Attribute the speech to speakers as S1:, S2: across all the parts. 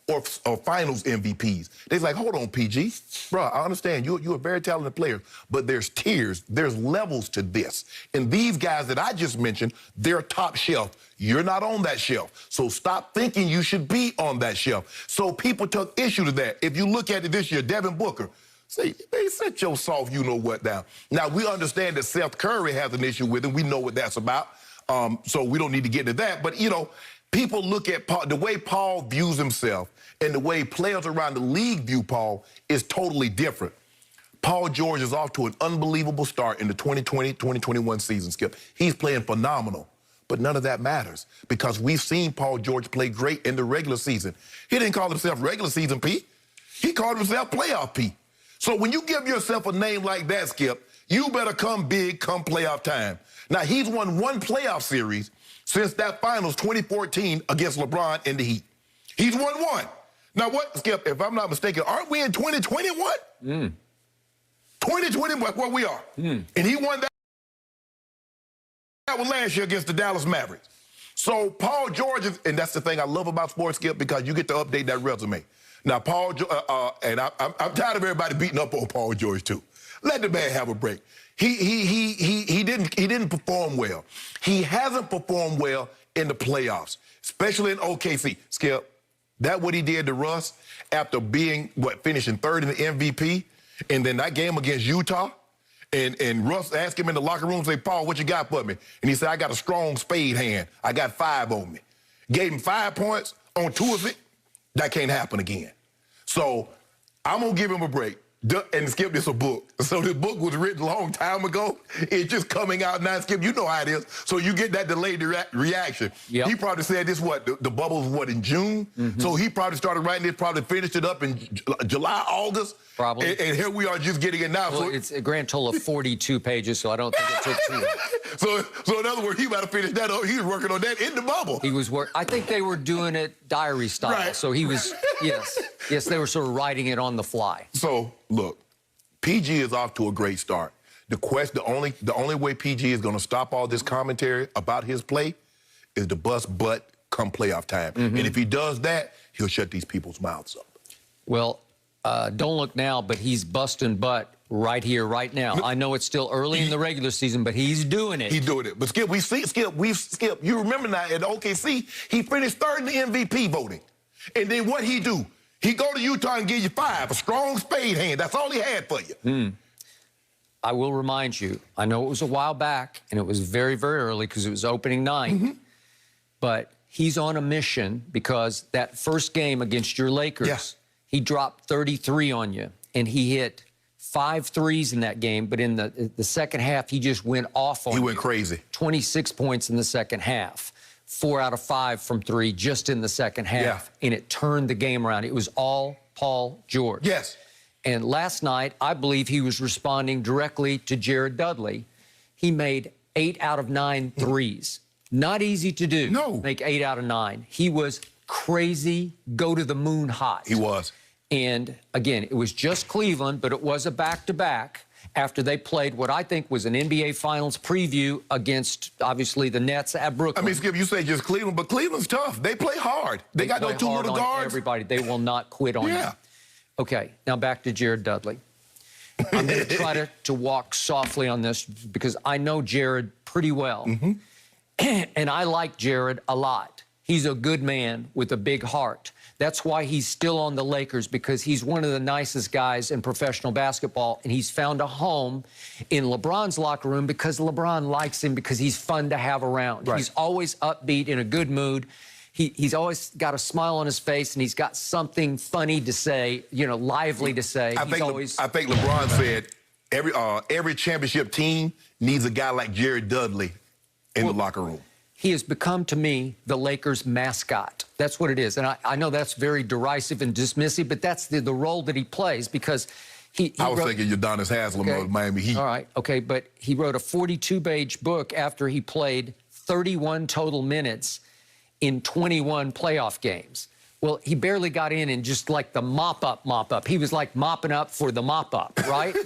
S1: or finals MVPs. They're like, hold on, PG. Bro, I understand you're a very talented player, but there's tiers, there's levels to this. And these guys that I just mentioned, they're top shelf. You're not on that shelf. So stop thinking you should be on that shelf. So people took issue to that. If you look at it this year, Devin Booker, say, they set your soft you-know-what down. Now, we understand that Seth Curry has an issue with him. We know what that's about. So we don't need to get into that. But, you know, people look at Paul, the way Paul views himself and the way players around the league view Paul is totally different. Paul George is off to an unbelievable start in the 2020-2021 season, Skip. He's playing phenomenal. But none of that matters because we've seen Paul George play great in the regular season. He didn't call himself regular season P. He called himself playoff P. So when you give yourself a name like that, Skip, you better come big come playoff time. Now, he's won one playoff series since that finals 2014 against LeBron in the Heat. He's won one. Now, what, Skip, if I'm not mistaken, aren't we in 2021? 2021, where we are. And he won that one last year against the Dallas Mavericks. So Paul George is, and that's the thing I love about sports, Skip, because you get to update that resume. Now, Paul, and I'm tired of everybody beating up on Paul George too. Let the man have a break. He didn't perform well. He hasn't performed well in the playoffs, especially in OKC. Skip, that what he did to Russ after being finishing third in the MVP, and then that game against Utah. And Russ asked him in the locker room, say, Paul, what you got for me? And he said, I got a strong spade hand. I got 5 on me. Gave him 5 points on 2 of it. That can't happen again. So I'm going to give him a break. And Skip, this a book. So this book was written a long time ago. It's just coming out now, Skip. You know how it is. So you get that delayed reaction. Yep. He probably said this, the bubble was, in June? So he probably started writing it, probably finished it up in July, August.
S2: Probably.
S1: And here we are just getting it now.
S2: Well, so it's a grand total of 42 pages, so I don't think it took too long.
S1: So in other words, he might have finished that up. He was working on that in the bubble.
S2: He was I think they were doing it diary style. Right. So he was, yes, they were sort of writing it on the fly.
S1: So, look, PG is off to a great start. The only way PG is going to stop all this commentary about his play is to bust butt come playoff time. And if he does that, he'll shut these people's mouths up.
S2: Well, don't look now, but he's busting butt right here, right now. I know it's still early in the regular season, but he's doing it.
S1: He's doing it. But Skip, Skip, you remember now at OKC, he finished third in the MVP voting. And then what he do? He go to Utah and give you 5, a strong spade hand. That's all he had for you.
S2: I will remind you, I know it was a while back, and it was very, very early because it was opening night. But he's on a mission because that first game against your Lakers, he dropped 33 on you, and he hit 5 threes in that game. But in the second half, he just went off on you.
S1: He went crazy.
S2: 26 points in the second half. 4 out of 5 from 3 just in the second half. And it turned the game around. It was all Paul George.
S1: Yes.
S2: And last night, I believe he was responding directly to Jared Dudley. He made 8 out of 9 threes. Not easy to do.
S1: No.
S2: Make 8 out of 9. He was crazy, go to the moon hot.
S1: He was.
S2: And again, it was just Cleveland, but it was a back-to-back after they played what I think was an NBA Finals preview against, obviously, the Nets at Brooklyn.
S1: I mean, Skip, you say just Cleveland, but Cleveland's tough. They play hard. They got those 2 little guards.
S2: Everybody, they will not quit on you. Okay, now back to Jared Dudley. I'm going to try to walk softly on this because I know Jared pretty well. And I like Jared a lot. He's a good man with a big heart. That's why he's still on the Lakers, because he's one of the nicest guys in professional basketball, and he's found a home in LeBron's locker room because LeBron likes him because he's fun to have around. He's always upbeat, in a good mood. He's always got a smile on his face, and he's got something funny to say, you know, lively to say.
S1: I think LeBron said every championship team needs a guy like Jared Dudley in the locker room.
S2: He has become, to me, the Lakers' mascot. That's what it is. And I know that's very derisive and dismissive, but that's the role that he plays because
S1: I was thinking Udonis Haslem of Miami Heat.
S2: All right, okay, but he wrote a 42-page book after he played 31 total minutes in 21 playoff games. Well, he barely got in just like the mop-up. He was like mopping up for the mop-up, right?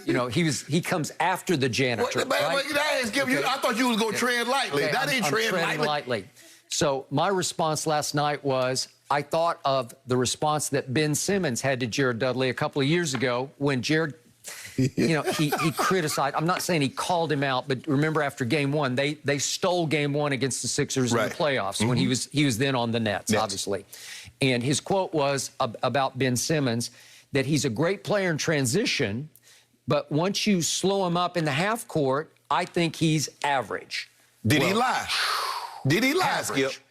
S2: You know, he comes after the janitor, right?
S1: I thought you was going to tread lightly. That ain't tread lightly.
S2: So my response last night was, I thought of the response that Ben Simmons had to Jared Dudley a couple of years ago when Jared, you know, he criticized. I'm not saying he called him out, but remember after Game 1, they stole Game 1 against the Sixers in the playoffs when he was then on the Nets, obviously. And his quote was about Ben Simmons that he's a great player in transition, but once you slow him up in the half court, I think he's average.
S1: Did he lie? Did he lie,
S2: Average.
S1: Skip?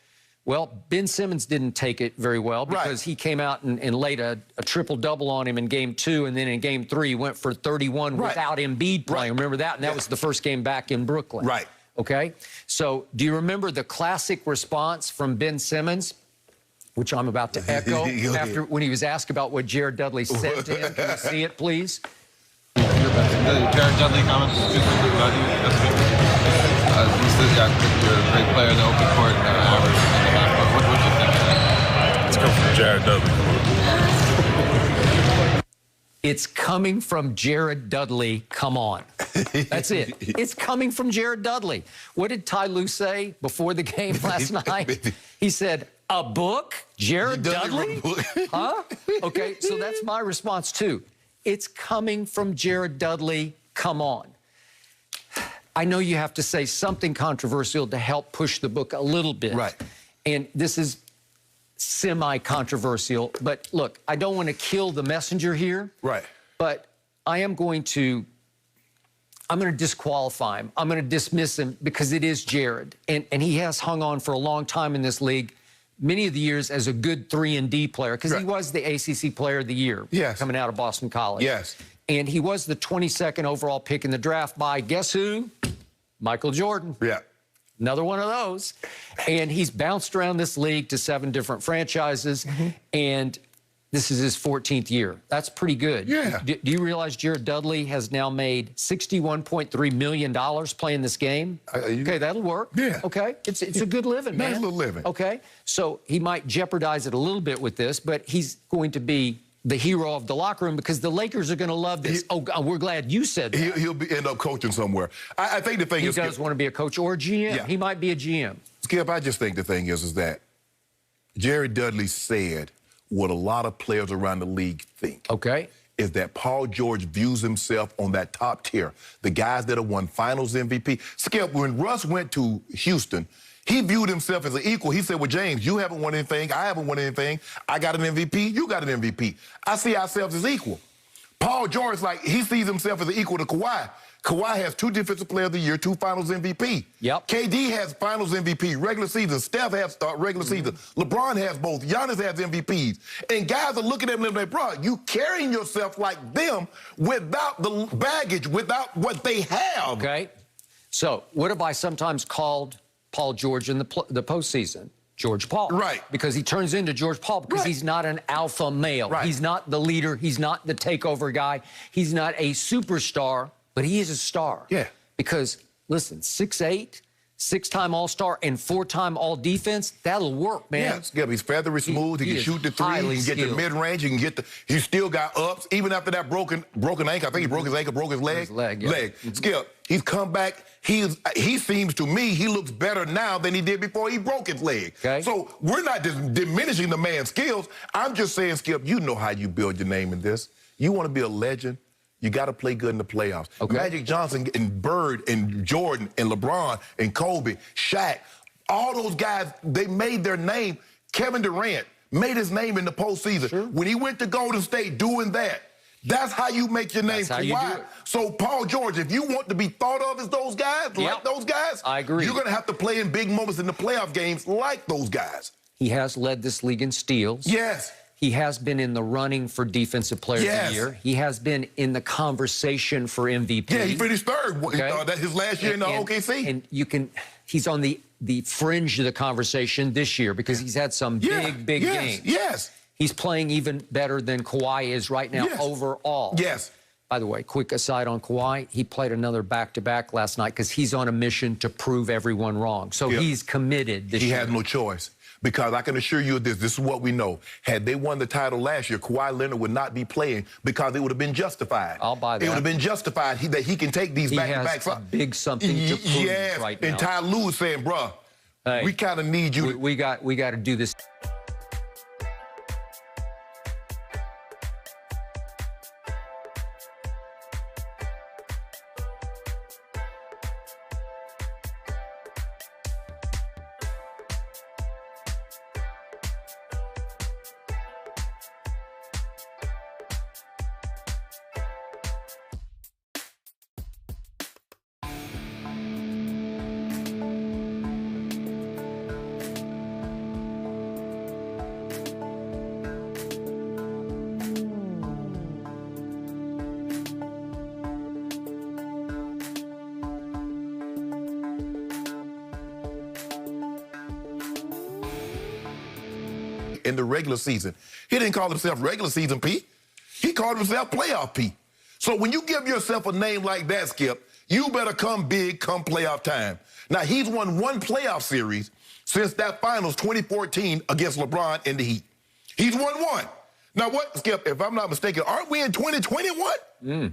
S2: Well, Ben Simmons didn't take it very well because he came out and laid a triple-double on him in Game 2, and then in Game 3 he went for 31 without Embiid playing. Remember that? And that was the first game back in Brooklyn.
S1: Right.
S2: Okay? So do you remember the classic response from Ben Simmons, which I'm about to echo, when he was asked about what Jared Dudley said to him? Can you see it, please?
S3: Jared Dudley comments about you yesterday. He says, yeah, you're a great player in the open court, average in the half court. What do you think of that?
S4: It's coming from Jared Dudley.
S2: It's coming from Jared Dudley. Come on. That's it. It's coming from Jared Dudley. What did Ty Lue say before the game last night? He said, a book? Jared Dudley? Huh? Okay, so that's my response, too. It's coming from Jared Dudley. Come on. I know you have to say something controversial to help push the book a little bit.
S1: Right.
S2: And this is semi-controversial, but look, I don't want to kill the messenger here.
S1: Right.
S2: But I'm going to disqualify him. I'm going to dismiss him because it is Jared. And he has hung on for a long time in this league, many of the years as a good 3-and-D player, because he was the ACC Player of the Year coming out of Boston College.
S1: Yes.
S2: And he was the 22nd overall pick in the draft by, guess who? Michael Jordan.
S1: Yeah.
S2: Another one of those. And he's bounced around this league to 7 different franchises, and this is his 14th year. That's pretty good.
S1: Yeah.
S2: Do you realize Jared Dudley has now made $61.3 million playing this game? Okay, that'll work.
S1: Yeah.
S2: Okay, it's a good living, man.
S1: Nice little living.
S2: Okay, so he might jeopardize it a little bit with this, but he's going to be the hero of the locker room because the Lakers are going to love this. We're glad you said that.
S1: He'll end up coaching somewhere. I think the thing is...
S2: He does want to be a coach or a GM. Yeah. He might be a GM.
S1: Skip, I just think the thing is that Jared Dudley said what a lot of players around the league think.
S2: Okay.
S1: Is that Paul George views himself on that top tier. The guys that have won finals MVP. Skip, when Russ went to Houston, he viewed himself as an equal. He said, well, James, you haven't won anything. I haven't won anything. I got an MVP. You got an MVP. I see ourselves as equal. Paul George, like, he sees himself as an equal to Kawhi. Kawhi has 2 Defensive Player of the Year, 2 Finals MVP.
S2: Yep.
S1: KD has Finals MVP, regular season. Steph has regular season. LeBron has both. Giannis has MVPs. And guys are looking at him like, bro, you carrying yourself like them without the baggage, without what they have.
S2: Okay. So what have I sometimes called Paul George in the postseason? George Paul.
S1: Right.
S2: Because he turns into George Paul because he's not an alpha male.
S1: Right.
S2: He's not the leader. He's not the takeover guy. He's not a superstar, but he is a star.
S1: Yeah.
S2: Because, listen, 6'8", 6-time All-Star, and 4-time All-Defense, that'll work, man.
S1: Yeah, he's feathery smooth. He can shoot the 3. He can get the mid-range. He can get the... He still got ups. Even after that broken ankle, I think he broke his ankle, broke his leg. Skip, he's come back. He seems to me, he looks better now than he did before he broke his leg.
S2: Okay.
S1: So we're not diminishing the man's skills. I'm just saying, Skip, you know how you build your name in this. You want to be a legend, you got to play good in the playoffs. Okay. Magic Johnson and Bird and Jordan and LeBron and Kobe, Shaq, all those guys, they made their name. Kevin Durant made his name in the postseason. Sure. When he went to Golden State doing that, that's how you make your name.
S2: That's how you do it.
S1: So, Paul George, if you want to be thought of as those guys, like those guys,
S2: I agree.
S1: You're going to have to play in big moments in the playoff games like those guys.
S2: He has led this league in steals.
S1: Yes.
S2: He has been in the running for Defensive Player of the Year. He has been in the conversation for MVP.
S1: Yeah, he finished 3rd. Okay. That's his last year in the OKC.
S2: And he's on the fringe of the conversation this year because he's had some big games.
S1: Yes.
S2: He's playing even better than Kawhi is right now overall.
S1: Yes.
S2: By the way, quick aside on Kawhi, he played another back-to-back last night because he's on a mission to prove everyone wrong. So he's committed this year.
S1: He had no choice. Because I can assure you this is what we know. Had they won the title last year, Kawhi Leonard would not be playing because it would have been justified.
S2: I'll buy that.
S1: It would have been justified that he can take these back-to-back.
S2: He has a big something to prove right now.
S1: And Ty Lue is saying, bruh, we kind of need you.
S2: We got to do this.
S1: in the regular season. He didn't call himself regular season P. He called himself playoff P. So when you give yourself a name like that, Skip, you better come big come playoff time. Now, he's won one playoff series since that finals 2014 against LeBron in the Heat. He's won one. Now, what, Skip, if I'm not mistaken, aren't we in 2021?